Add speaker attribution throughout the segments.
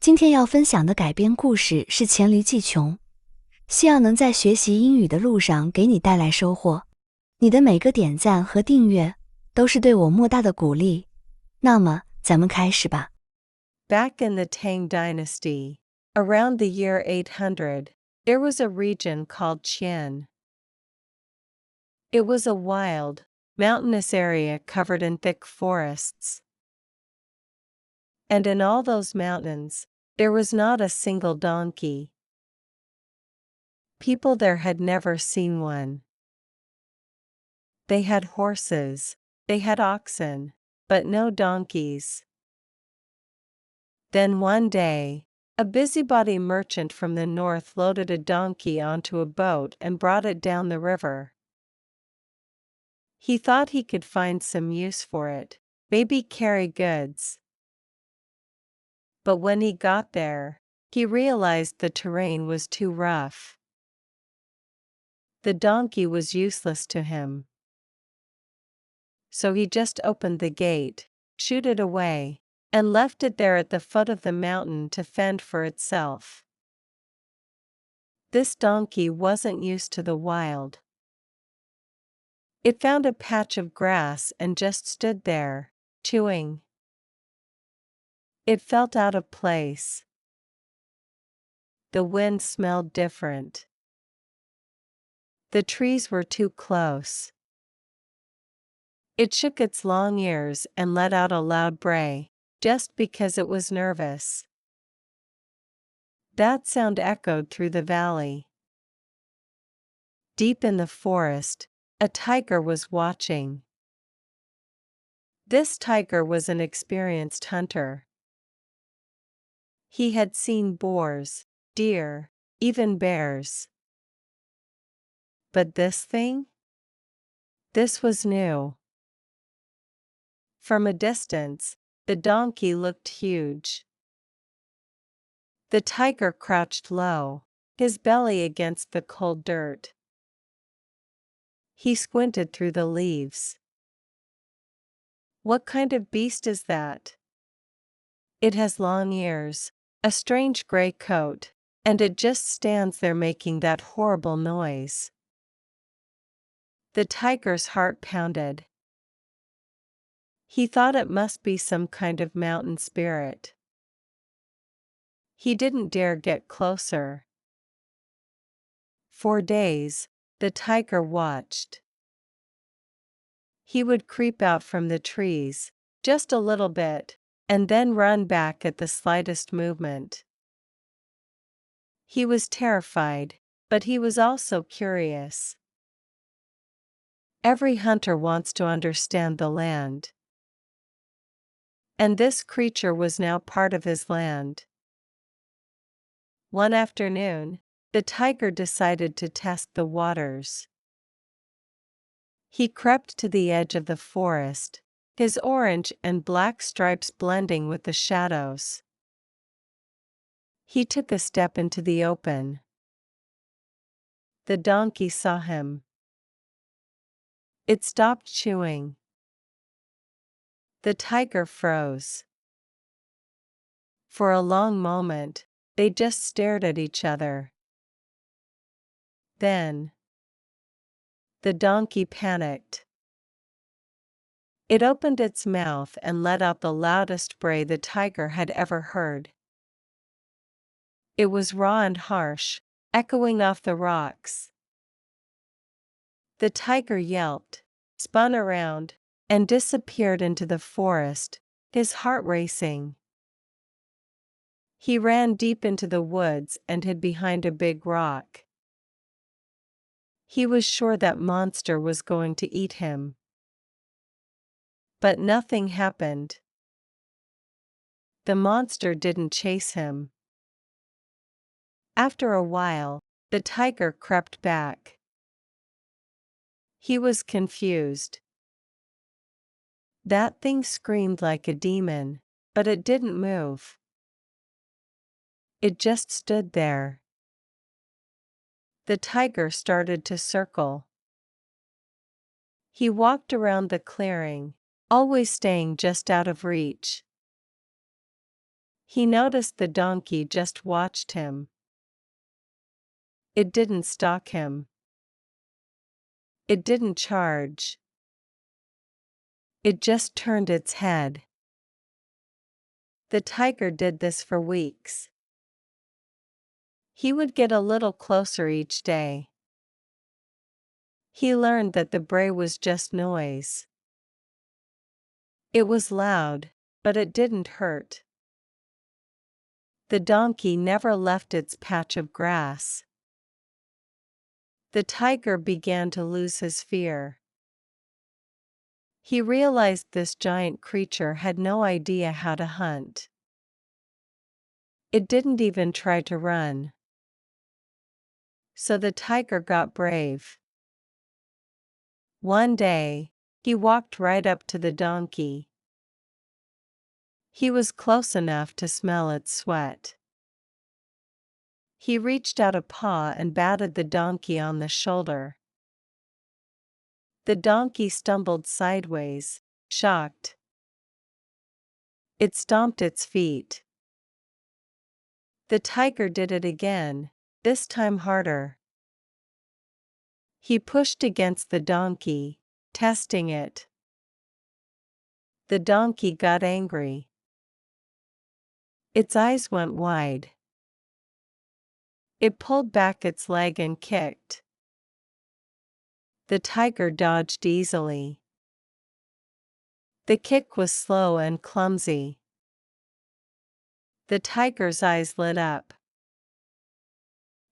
Speaker 1: 今天要分享的改编故事是《黔驴技穷》，希望能在学习英语的路上给你带来收获。你的每个点赞和订阅都是对我莫大的鼓励。那么，咱们开始吧。
Speaker 2: Back in the Tang Dynasty, around the year 800, there was a region called Qian. It was a wild, mountainous area covered in thick forests. And in all those mountains, there was not a single donkey. People there had never seen one. They had horses, they had oxen, but no donkeys. Then one day, a busybody merchant from the north loaded a donkey onto a boat and brought it down the river. He thought he could find some use for it, maybe carry goods. But when he got there, he realized the terrain was too rough. The donkey was useless to him. So he just opened the gate, shooed it away, and left it there at the foot of the mountain to fend for itself. This donkey wasn't used to the wild. It found a patch of grass and just stood there, chewing. It felt out of place. The wind smelled different. The trees were too close. It shook its long ears and let out a loud bray, just because it was nervous. That sound echoed through the valley. Deep in the forest, a tiger was watching. This tiger was an experienced hunter. He had seen boars, deer, even bears. But this thing? This was new. From a distance, the donkey looked huge. The tiger crouched low, his belly against the cold dirt. He squinted through the leaves. What kind of beast is that? It has long ears, a strange gray coat, and it just stands there making that horrible noise. The tiger's heart pounded. He thought it must be some kind of mountain spirit. He didn't dare get closer. For days, the tiger watched. He would creep out from the trees, just a little bit, and then run back at the slightest movement. He was terrified, but he was also curious. Every hunter wants to understand the land. And this creature was now part of his land. One afternoon, the tiger decided to test the waters. He crept to the edge of the forest, his orange and black stripes blending with the shadows. He took a step into the open. The donkey saw him. It stopped chewing. The tiger froze. For a long moment, they just stared at each other. Then, the donkey panicked. It opened its mouth and let out the loudest bray the tiger had ever heard. It was raw and harsh, echoing off the rocks. The tiger yelped, spun around, and disappeared into the forest, his heart racing. He ran deep into the woods and hid behind a big rock. He was sure that monster was going to eat him. But nothing happened. The monster didn't chase him. After a while, the tiger crept back. He was confused. That thing screamed like a demon, but it didn't move. It just stood there. The tiger started to circle. He walked around the clearing, always staying just out of reach. He noticed the donkey just watched him. It didn't stalk him. It didn't charge. It just turned its head. The tiger did this for weeks. He would get a little closer each day. He learned that the bray was just noise. It was loud, but it didn't hurt. The donkey never left its patch of grass. The tiger began to lose his fear. He realized this giant creature had no idea how to hunt. It didn't even try to run. So the tiger got brave. One day, he walked right up to the donkey. He was close enough to smell its sweat. He reached out a paw and batted the donkey on the shoulder. The donkey stumbled sideways, shocked. It stomped its feet. The tiger did it again, this time harder. He pushed against the donkey, testing it. The donkey got angry. Its eyes went wide. It pulled back its leg and kicked. The tiger dodged easily. The kick was slow and clumsy. The tiger's eyes lit up.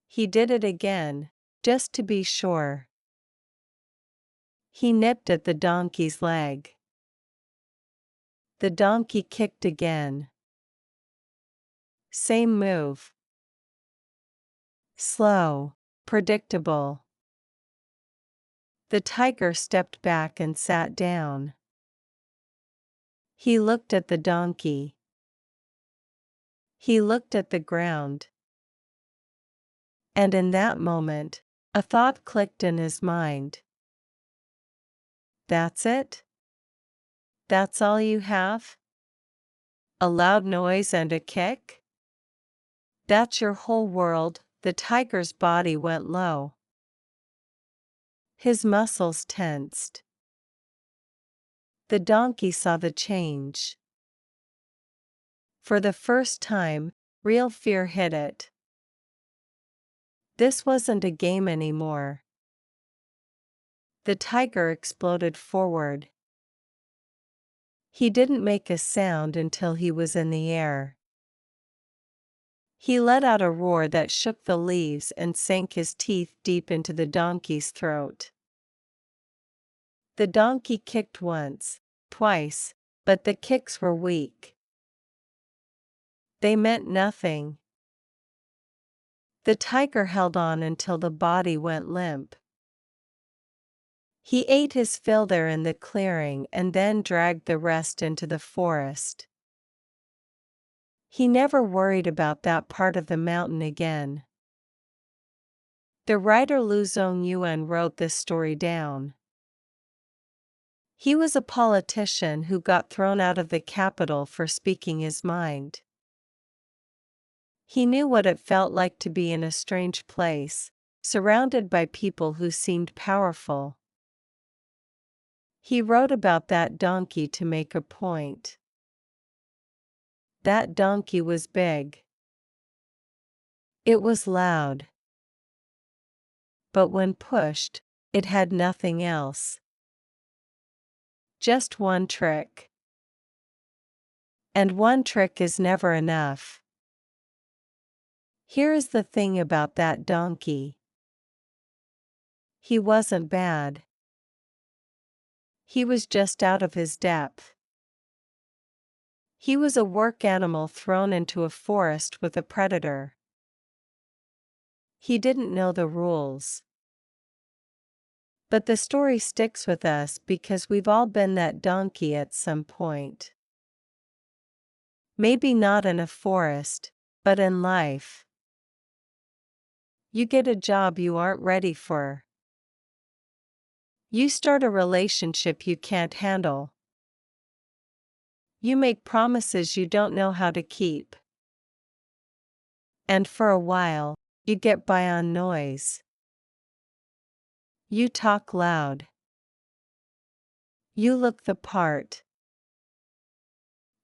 Speaker 2: He did it again, just to be sure. He nipped at the donkey's leg. The donkey kicked again. Same move. Slow, predictable. The tiger stepped back and sat down. He looked at the donkey. He looked at the ground. And in that moment, a thought clicked in his mind. That's it? That's all you have? A loud noise and a kick? That's your whole world? The tiger's body went low. His muscles tensed. The donkey saw the change. For the first time, real fear hit it. This wasn't a game anymore. The tiger exploded forward. He didn't make a sound until he was in the air. He let out a roar that shook the leaves and sank his teeth deep into the donkey's throat. The donkey kicked once, twice, but the kicks were weak. They meant nothing. The tiger held on until the body went limp. He ate his fill there in the clearing and then dragged the rest into the forest. He never worried about that part of the mountain again. The writer Lu Zongyuan wrote this story down. He was a politician who got thrown out of the capital for speaking his mind. He knew what it felt like to be in a strange place, surrounded by people who seemed powerful. He wrote about that donkey to make a point. That donkey was big. It was loud. But when pushed, it had nothing else. Just one trick. And one trick is never enough. Here is the thing about that donkey. He wasn't bad. He was just out of his depth. He was a work animal thrown into a forest with a predator. He didn't know the rules. But the story sticks with us because we've all been that donkey at some point. Maybe not in a forest, but in life. You get a job you aren't ready for. You start a relationship you can't handle. You make promises you don't know how to keep. And for a while, you get by on noise. You talk loud. You look the part.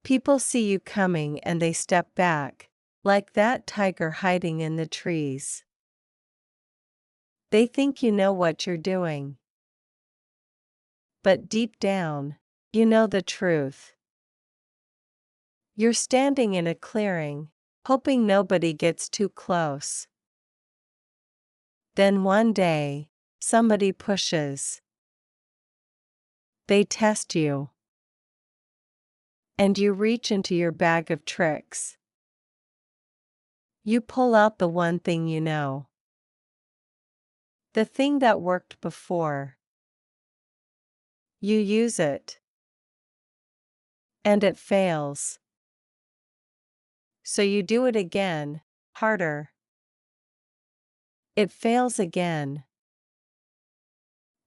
Speaker 2: People see you coming and they step back, like that tiger hiding in the trees. They think you know what you're doing. But deep down, you know the truth. You're standing in a clearing, hoping nobody gets too close. Then one day, somebody pushes. They test you. And you reach into your bag of tricks. You pull out the one thing you know. The thing that worked before. You use it. And it fails. So you do it again, harder. It fails again.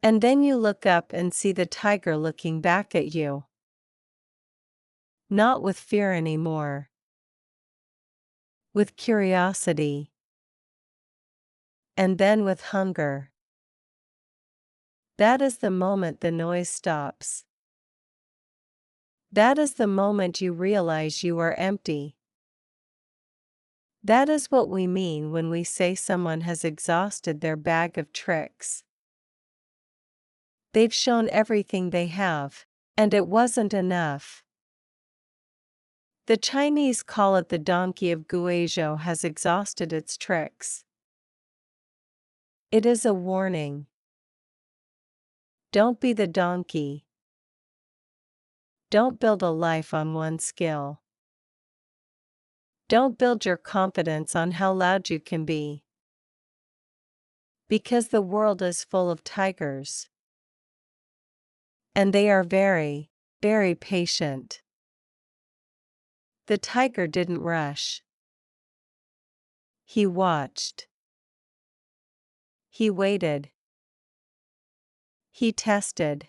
Speaker 2: And then you look up and see the tiger looking back at you. Not with fear anymore. With curiosity. And then with hunger. That is the moment the noise stops. That is the moment you realize you are empty. That is what we mean when we say someone has exhausted their bag of tricks. They've shown everything they have, and it wasn't enough. The Chinese call it the donkey of Guizhou has exhausted its tricks. It is a warning. Don't be the donkey. Don't build a life on one skill. Don't build your confidence on how loud you can be. Because the world is full of tigers. And they are very, very patient. The tiger didn't rush. He watched. He waited. He tested.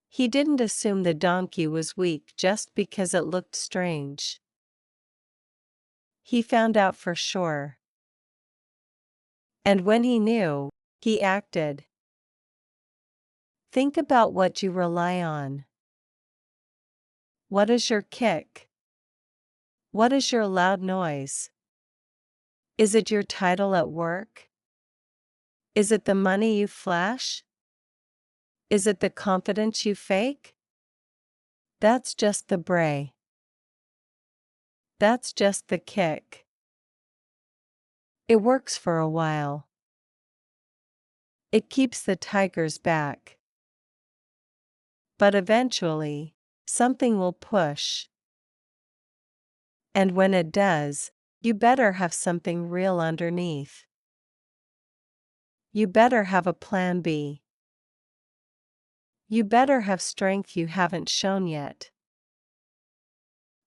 Speaker 2: He didn't assume the donkey was weak just because it looked strange. He found out for sure. And when he knew, he acted. Think about what you rely on. What is your kick? What is your loud noise? Is it your title at work? Is it the money you flash? Is it the confidence you fake? That's just the bray. That's just the kick. It works for a while. It keeps the tigers back. But eventually, something will push. And when it does, you better have something real underneath. You better have a plan B. You better have strength you haven't shown yet.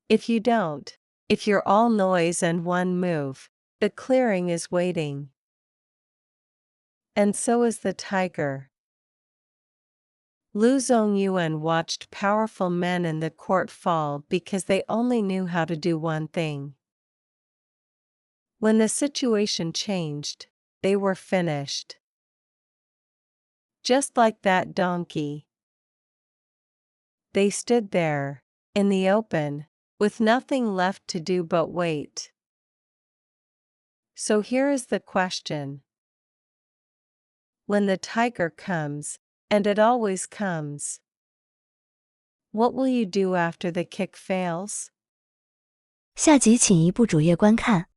Speaker 2: If you don't, if you're all noise and one move, the clearing is waiting. And so is the tiger. Lu Zongyuan watched powerful men in the court fall because they only knew how to do one thing. When the situation changed, they were finished. Just like that donkey. They stood there, in the open, with nothing left to do but wait. So here is the question. When the tiger comes, and it always comes, what will you do after the kick fails?
Speaker 1: 下集请移步主页观看。